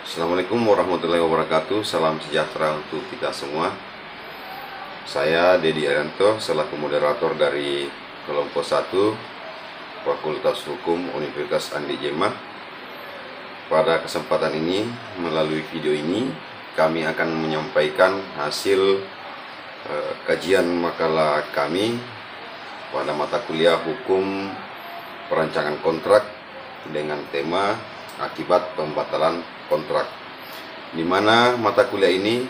Assalamualaikum warahmatullahi wabarakatuh. Salam sejahtera untuk kita semua. Saya Dedi Arianto selaku moderator dari kelompok 1 Fakultas Hukum Universitas Andi Jemah. Pada kesempatan ini, melalui video ini kami akan menyampaikan hasil kajian makalah kami pada mata kuliah Hukum Perancangan Kontrak dengan tema Akibat Pembatalan Kontrak, di mana mata kuliah ini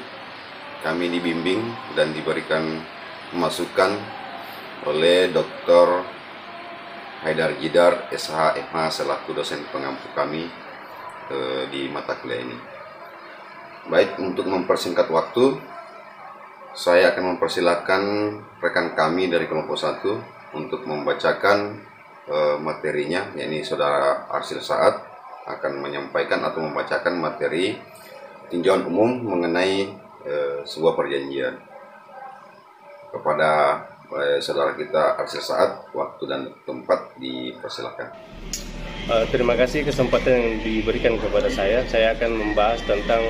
kami dibimbing dan diberikan masukan oleh Dr. Haidar Jidar SH MH selaku dosen pengampu kami di mata kuliah ini. Baik, untuk mempersingkat waktu, saya akan mempersilahkan rekan kami dari kelompok 1 untuk membacakan materinya, yakni Saudara Arsil Saad akan menyampaikan atau membacakan materi tinjauan umum mengenai sebuah perjanjian. Kepada saudara kita Arsil Saad, waktu dan tempat dipersilakan. Terima kasih kesempatan yang diberikan kepada saya. Saya akan membahas tentang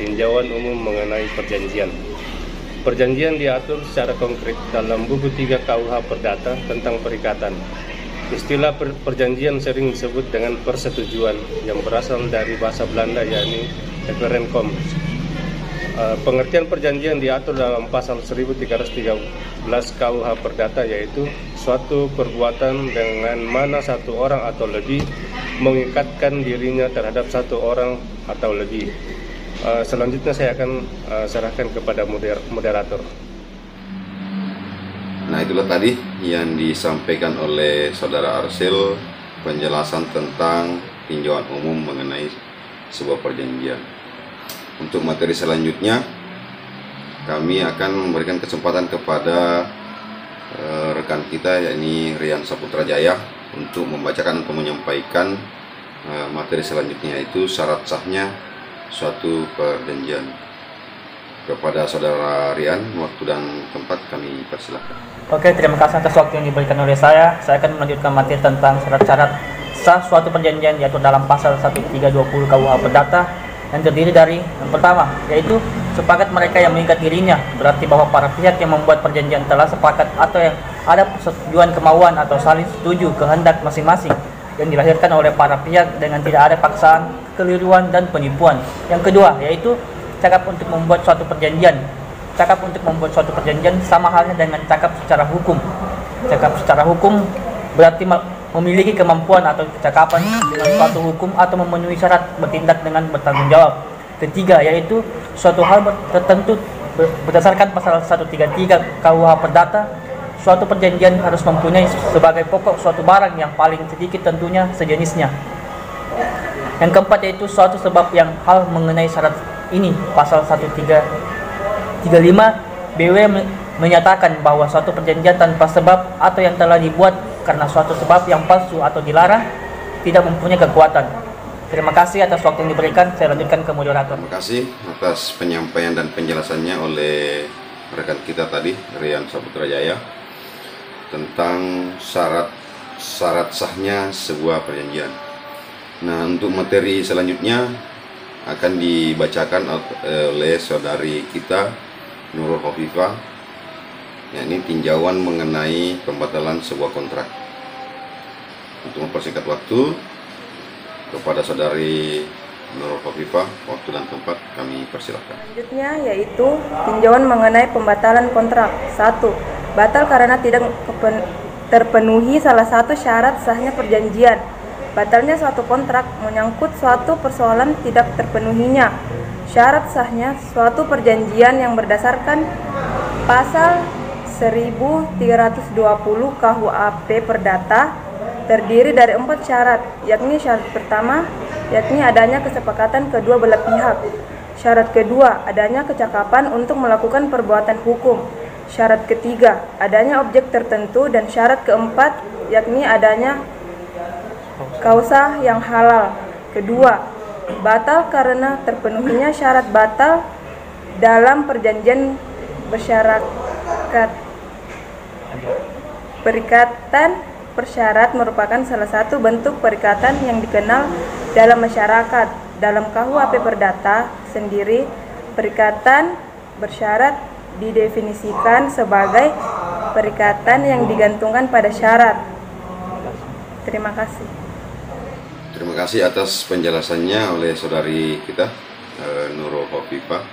tinjauan umum mengenai perjanjian. Perjanjian diatur secara konkret dalam buku 3 KUH Perdata tentang perikatan. Istilah perjanjian sering disebut dengan persetujuan yang berasal dari bahasa Belanda, yakni overeenkomst. Pengertian perjanjian diatur dalam pasal 1313 KUH Perdata, yaitu suatu perbuatan dengan mana satu orang atau lebih mengikatkan dirinya terhadap satu orang atau lebih. Selanjutnya saya akan serahkan kepada moderator. Nah, itulah tadi yang disampaikan oleh Saudara Arsil, penjelasan tentang tinjauan umum mengenai sebuah perjanjian. Untuk materi selanjutnya, kami akan memberikan kesempatan kepada rekan kita, yakni Rian Saputra Jaya, untuk membacakan atau menyampaikan materi selanjutnya, yaitu syarat sahnya suatu perjanjian. Kepada Saudara Rian, waktu dan tempat kami persilahkan. Oke, terima kasih atas waktu yang diberikan oleh saya. Saya akan melanjutkan materi tentang syarat-syarat sah suatu perjanjian diatur dalam pasal 1320 KUH Perdata, yang terdiri dari yang pertama, yaitu sepakat mereka yang mengikat dirinya. Berarti bahwa para pihak yang membuat perjanjian telah sepakat atau yang ada persetujuan kemauan atau saling setuju kehendak masing-masing yang dilahirkan oleh para pihak dengan tidak ada paksaan, kekeliruan, dan penipuan. Yang kedua, yaitu cakap untuk membuat suatu perjanjian. Cakap untuk membuat suatu perjanjian sama halnya dengan cakap secara hukum. Cakap secara hukum berarti memiliki kemampuan atau kecakapan dengan suatu hukum atau memenuhi syarat bertindak dengan bertanggung jawab. Ketiga, yaitu suatu hal tertentu berdasarkan pasal 133 KUH Perdata. Suatu perjanjian harus mempunyai sebagai pokok suatu barang yang paling sedikit tentunya sejenisnya. Yang keempat, yaitu suatu sebab yang hal mengenai syarat ini pasal 133 35 BW menyatakan bahwa suatu perjanjian tanpa sebab atau yang telah dibuat karena suatu sebab yang palsu atau dilarang tidak mempunyai kekuatan. Terima kasih atas waktu yang diberikan. Saya lanjutkan ke moderator. Terima kasih atas penyampaian dan penjelasannya oleh rekan kita tadi, Rian Saputra Jaya, tentang syarat sahnya sebuah perjanjian. Nah, untuk materi selanjutnya akan dibacakan oleh saudari kita Nurul Khofifah, yakni tinjauan mengenai pembatalan sebuah kontrak. Untuk mempersingkat waktu, kepada saudari Nurul Khofifah, waktu dan tempat kami persilakan. Selanjutnya yaitu tinjauan mengenai pembatalan kontrak. 1. Batal karena tidak terpenuhi salah satu syarat sahnya perjanjian. Batalnya suatu kontrak menyangkut suatu persoalan tidak terpenuhinya syarat sahnya suatu perjanjian yang berdasarkan pasal 1320 KUHP Perdata, terdiri dari 4 syarat, yakni syarat pertama, yakni adanya kesepakatan kedua belah pihak. Syarat kedua, adanya kecakapan untuk melakukan perbuatan hukum. Syarat ketiga, adanya objek tertentu, dan syarat keempat, yakni adanya kausa yang halal. Kedua, batal karena terpenuhinya syarat batal dalam perjanjian bersyarat. Perikatan persyarat merupakan salah satu bentuk perikatan yang dikenal dalam masyarakat. Dalam KUHP Perdata sendiri, perikatan bersyarat didefinisikan sebagai perikatan yang digantungkan pada syarat. Terima kasih. Terima kasih atas penjelasannya oleh saudari kita Nurul Khofifah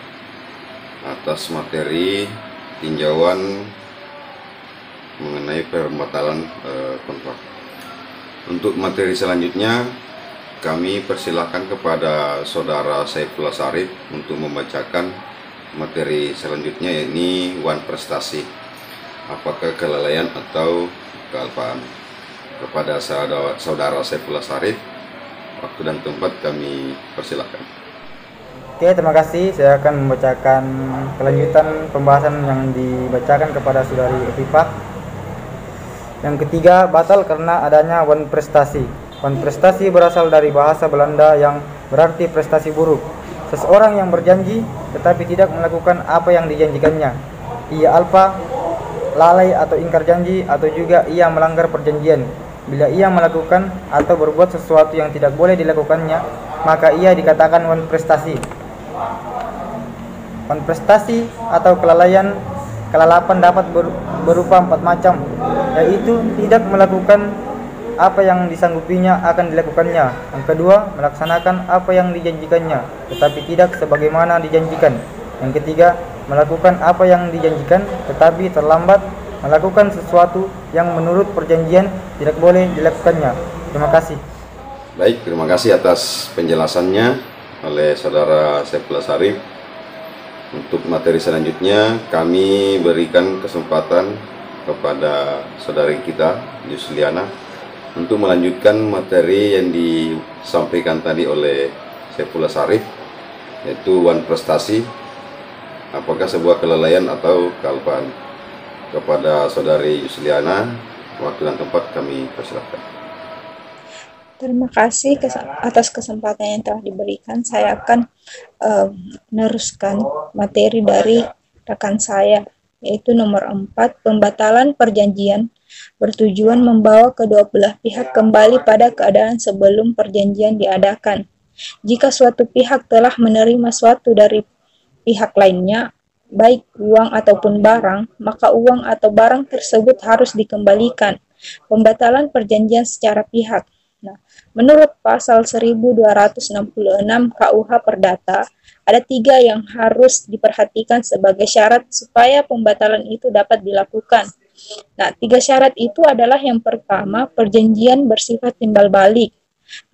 atas materi tinjauan mengenai pembatalan kontrak. Untuk materi selanjutnya kami persilakan kepada saudara Saifullah Sarif untuk membacakan materi selanjutnya, yakni wan prestasi, apakah kelalaian atau kealpaan. Kepada saudara Saifullah Sarif, waktu dan tempat kami persilakan. Oke, terima kasih. Saya akan membacakan kelanjutan pembahasan yang dibacakan kepada saudari Khofifah. Yang ketiga, batal karena adanya wan prestasi. Wan prestasi berasal dari bahasa Belanda yang berarti prestasi buruk. Seseorang yang berjanji tetapi tidak melakukan apa yang dijanjikannya. Ia alpa, lalai atau ingkar janji, atau juga ia melanggar perjanjian. Bila ia melakukan atau berbuat sesuatu yang tidak boleh dilakukannya, maka ia dikatakan wan prestasi. Wan prestasi atau kelalapan dapat berupa 4 macam, yaitu tidak melakukan apa yang disanggupinya akan dilakukannya. Yang kedua, melaksanakan apa yang dijanjikannya tetapi tidak sebagaimana dijanjikan. Yang ketiga, melakukan apa yang dijanjikan tetapi terlambat melakukan sesuatu yang menurut perjanjian tidak boleh dilakukannya. Terima kasih. Baik, terima kasih atas penjelasannya oleh saudara Saifullah Sarif. Untuk materi selanjutnya kami berikan kesempatan kepada saudari kita Yusliana untuk melanjutkan materi yang disampaikan tadi oleh Saifullah Sarif, yaitu wan prestasi, apakah sebuah kelalaian atau kealpaan. Kepada saudari Yusliana, waktu dan tempat kami persilakan. Terima kasih atas kesempatan yang telah diberikan. Saya akan meneruskan materi dari rekan saya, yaitu nomor 4, pembatalan perjanjian bertujuan membawa kedua belah pihak kembali pada keadaan sebelum perjanjian diadakan. Jika suatu pihak telah menerima suatu dari pihak lainnya, baik uang ataupun barang, maka uang atau barang tersebut harus dikembalikan. Pembatalan perjanjian secara pihak. Nah, menurut pasal 1266 KUH Perdata, ada 3 yang harus diperhatikan sebagai syarat supaya pembatalan itu dapat dilakukan. Nah, 3 syarat itu adalah: yang pertama, perjanjian bersifat timbal balik.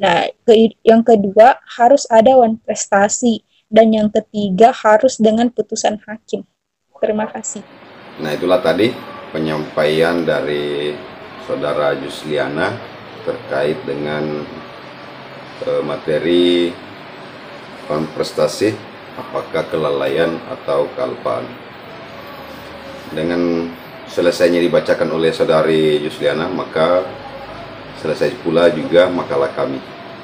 Nah, yang kedua, harus ada wan prestasi. Dan yang ketiga, harus dengan putusan hakim. Terima kasih. Nah, itulah tadi penyampaian dari saudara Yusliana terkait dengan materi wan prestasi apakah kelalaian atau kealpaan. Dengan selesainya dibacakan oleh saudari Yusliana, maka selesai pula juga makalah kami.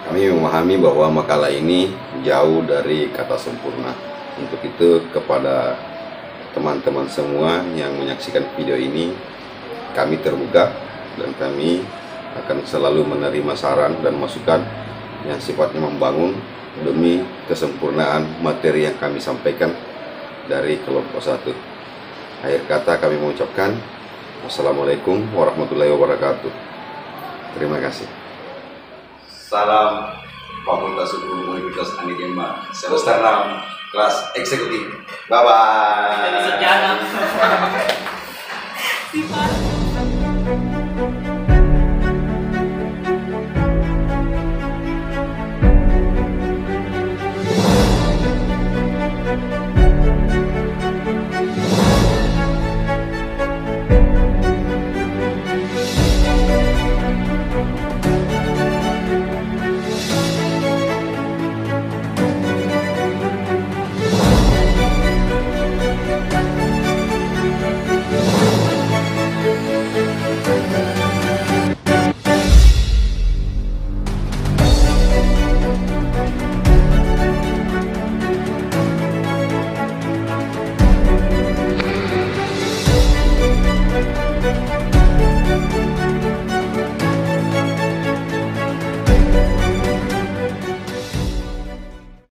Kami memahami bahwa makalah ini jauh dari kata sempurna. Untuk itu, kepada teman-teman semua yang menyaksikan video ini, kami terbuka dan kami akan selalu menerima saran dan masukan yang sifatnya membangun demi kesempurnaan materi yang kami sampaikan dari kelompok 1. Akhir kata kami mengucapkan wassalamualaikum warahmatullahi wabarakatuh. Terima kasih. Salam Fakultas Hukum Universitas Anidema semester 6 kelas eksekutif. Bye bye.